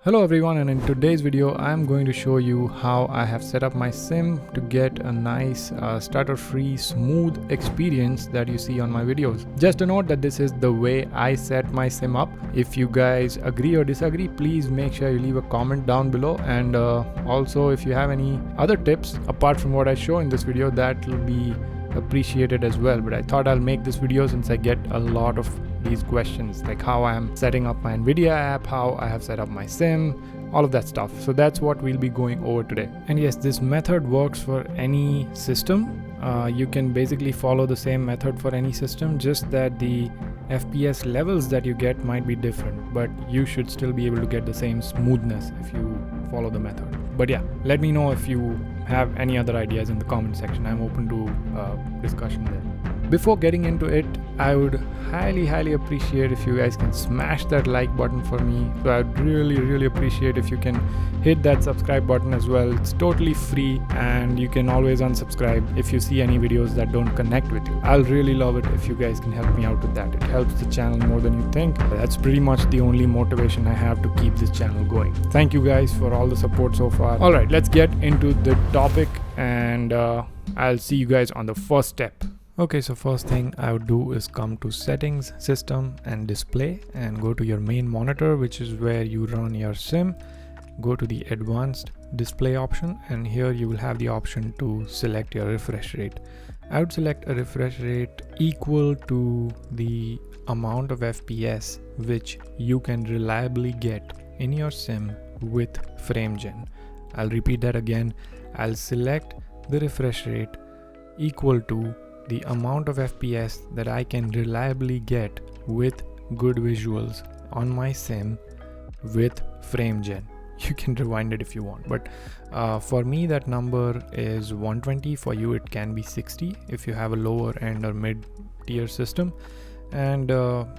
Hello everyone, and in today's video I'm going to show you how I have set up my sim to get a nice stutter-free smooth experience that you see on my videos. Just a note that this is the way I set my sim up. If you guys agree or disagree, please make sure you leave a comment down below, and also if you have any other tips apart from what I show in this video, that will be appreciated as well. But I thought I'll make this video since I get a lot of these questions, like how I am setting up my Nvidia app, how I have set up my sim, all of that stuff. So that's what we'll be going over today. And yes, this method works for any system. You can basically follow the same method for any system, just that the FPS levels that you get might be different, but you should still be able to get the same smoothness if you follow the method. But yeah, let me know if you have any other ideas in the comment section. I'm open to discussion there. Before getting into it, I would highly appreciate if you guys can smash that like button for me. So I'd really appreciate if you can hit that subscribe button as well. It's totally free, and you can always unsubscribe if you see any videos that don't connect with you. I'll really love it if you guys can help me out with that. It helps the channel more than you think. That's pretty much the only motivation I have to keep this channel going. Thank you guys for all the support so far. Alright, let's get into the topic, and I'll see you guys on the first step. Okay, so first thing I would do is come to settings, system and display, and go to your main monitor, which is where you run your sim. Go to the advanced display option, and here you will have the option to select your refresh rate. I would select a refresh rate equal to the amount of FPS which you can reliably get in your sim with FrameGen. I'll repeat that again. I'll select the refresh rate equal to the amount of FPS that I can reliably get with good visuals on my sim with FrameGen. You can rewind it if you want, but for me that number is 120. For you it can be 60 if you have a lower end or mid tier system, and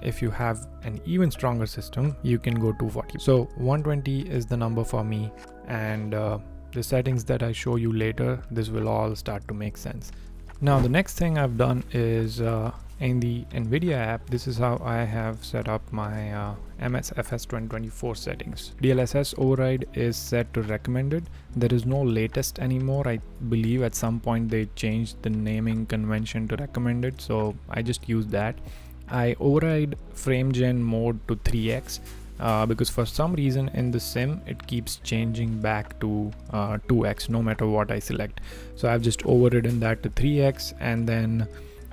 if you have an even stronger system you can go 240. So 120 is the number for me, and the settings that I show you later, this will all start to make sense. Now the next thing I've done is in the Nvidia app, this is how I have set up my MSFS 2024 settings. DLSS override is set to recommended. There is no latest anymore. I believe at some point they changed the naming convention to recommended, so I just use that. I override FrameGen mode to 3x because for some reason in the sim it keeps changing back to 2x no matter what I select. So I've just overridden that to 3x, and then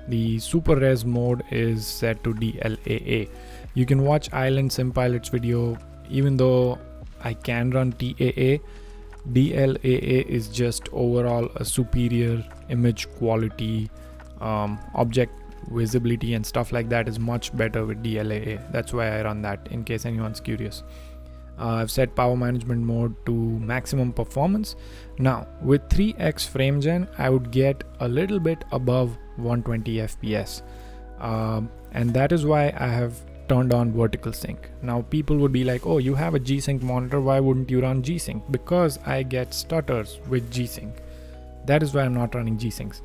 the super res mode is set to DLAA. You can watch Island Sim Pilot's video. Even though I can run TAA, DLAA is just overall a superior image quality, object visibility and stuff like that is much better with DLAA. That's why I run that, in case anyone's curious. I've set power management mode to maximum performance. Now with 3x FrameGen I would get a little bit above 120 FPS, and that is why I have turned on vertical sync. Now people would be like, oh, you have a G-Sync monitor, why wouldn't you run G-Sync? Because I get stutters with G-Sync. That is why I'm not running G-Syncs.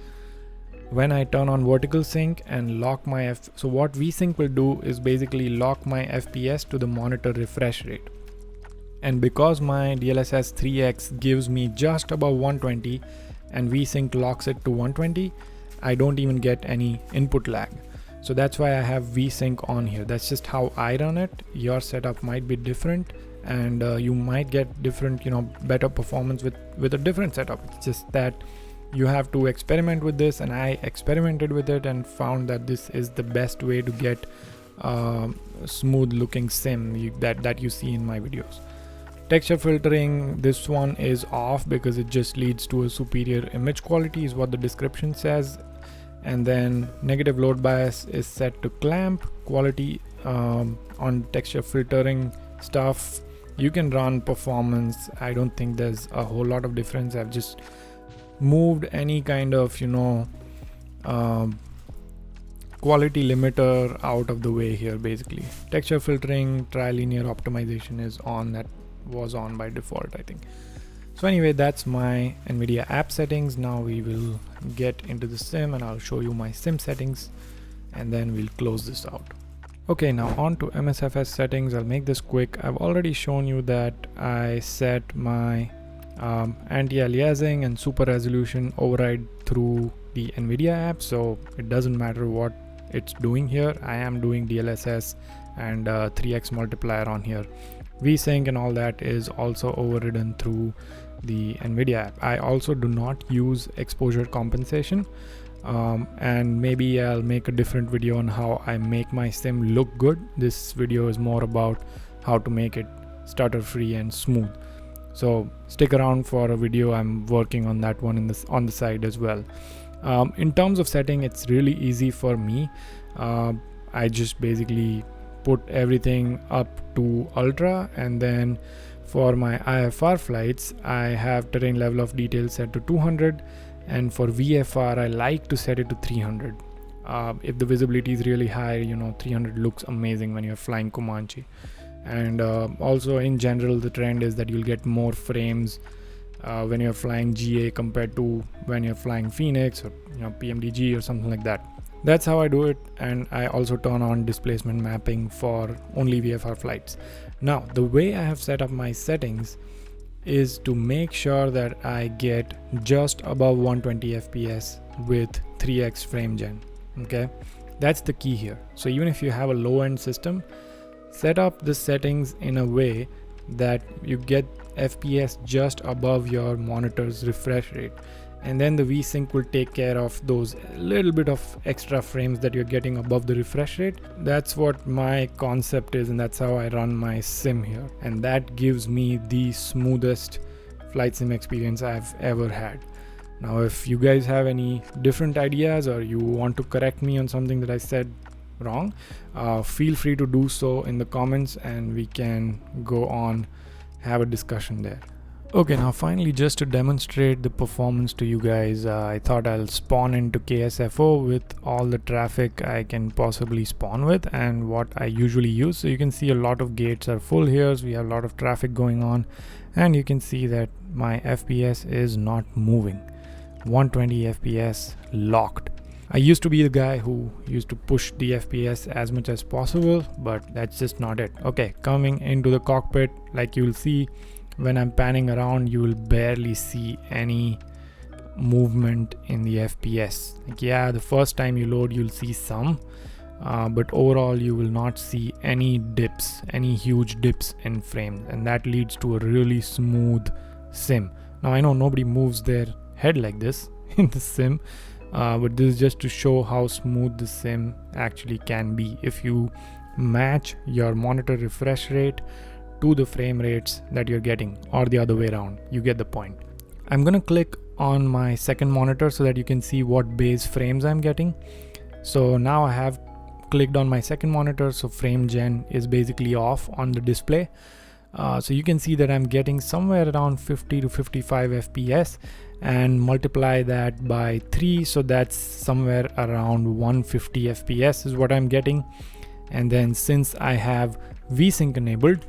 When I turn on vertical sync and lock my so what VSync will do is basically lock my FPS to the monitor refresh rate. And because my DLSS 3x gives me just above 120 and VSync locks it to 120, I don't even get any input lag. So that's why I have VSync on here. That's just how I run it. Your setup might be different, and you might get different, better performance with a different setup. It's just that you have to experiment with this, and I experimented with it and found that this is the best way to get smooth looking sim that you see in my videos. Texture filtering, this one is off because it just leads to a superior image quality is what the description says. And then negative load bias is set to clamp. Quality on texture filtering stuff, you can run performance. I don't think there's a whole lot of difference. I've just moved any kind of quality limiter out of the way here. Basically texture filtering, trilinear optimization is on. That was on by default, I think. So anyway, that's my Nvidia app settings. Now we will get into the sim and I'll show you my sim settings, and then we'll close this out. Okay, now on to MSFS settings. I'll make this quick. I've already shown you that I set my anti-aliasing and super resolution override through the Nvidia app, so it doesn't matter what it's doing here. I am doing DLSS and 3x multiplier on here. VSync and all that is also overridden through the Nvidia app. I also do not use exposure compensation, and maybe I'll make a different video on how I make my sim look good. This video is more about how to make it stutter free and smooth, so stick around for a video. I'm working on that one on the side as well. In terms of setting, it's really easy for me. I just basically put everything up to ultra, and then for my IFR flights I have terrain level of detail set to 200, and for VFR I like to set it to 300. If the visibility is really high, 300 looks amazing when you're flying Comanche. And also in general, the trend is that you'll get more frames when you're flying GA compared to when you're flying Phoenix or PMDG or something like that. That's how I do it, and I also turn on displacement mapping for only VFR flights. Now, the way I have set up my settings is to make sure that I get just above 120 FPS with 3x frame gen. Okay, that's the key here. So even if you have a low-end system, set up the settings in a way that you get FPS just above your monitor's refresh rate, and then the VSync will take care of those little bit of extra frames that you're getting above the refresh rate. That's what my concept is, and that's how I run my sim here, and that gives me the smoothest flight sim experience I've ever had. Now, if you guys have any different ideas or you want to correct me on something that I said wrong, feel free to do so in the comments, and we can go on, have a discussion there. Okay, now finally, just to demonstrate the performance to you guys, I thought I'll spawn into KSFO with all the traffic I can possibly spawn with and what I usually use. So you can see a lot of gates are full here, so we have a lot of traffic going on, and you can see that my FPS is not moving. 120 FPS locked. I used to be the guy who used to push the FPS as much as possible, but that's just not it. Okay, coming into the cockpit, like you will see, when I'm panning around, you will barely see any movement in the FPS. Like, yeah, the first time you load, you'll see some, but overall you will not see any dips, any huge dips in frames, and that leads to a really smooth sim. Now I know nobody moves their head like this in the sim, but this is just to show how smooth the sim actually can be if you match your monitor refresh rate to the frame rates that you're getting, or the other way around. You get the point. I'm gonna click on my second monitor so that you can see what base frames I'm getting. So now I have clicked on my second monitor, so frame gen is basically off on the display. So you can see that I'm getting somewhere around 50 to 55 FPS, and multiply that by 3, so that's somewhere around 150 FPS is what I'm getting. And then since I have VSync enabled,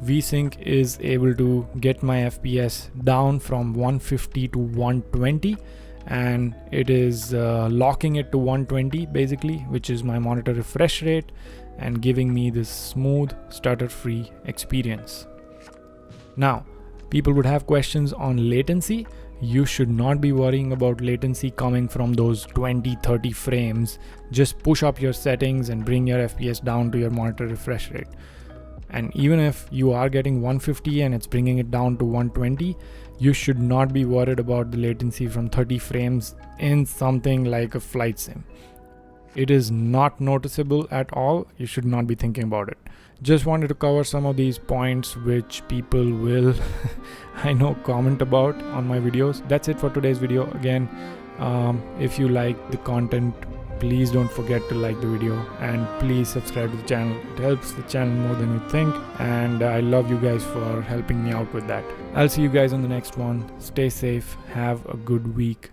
VSync is able to get my FPS down from 150 to 120, and it is locking it to 120 basically, which is my monitor refresh rate, and giving me this smooth stutter free experience. Now, people would have questions on latency. You should not be worrying about latency coming from those 20-30 frames. Just push up your settings and bring your FPS down to your monitor refresh rate. And even if you are getting 150 and it's bringing it down to 120, you should not be worried about the latency from 30 frames in something like a flight sim. It is not noticeable at all. You should not be thinking about it. Just wanted to cover some of these points which people will I know comment about on my videos. That's it for today's video. Again, if you like the content, please don't forget to like the video, and please subscribe to the channel. It helps the channel more than you think, and I love you guys for helping me out with that. I'll see you guys on the next one. Stay safe, have a good week.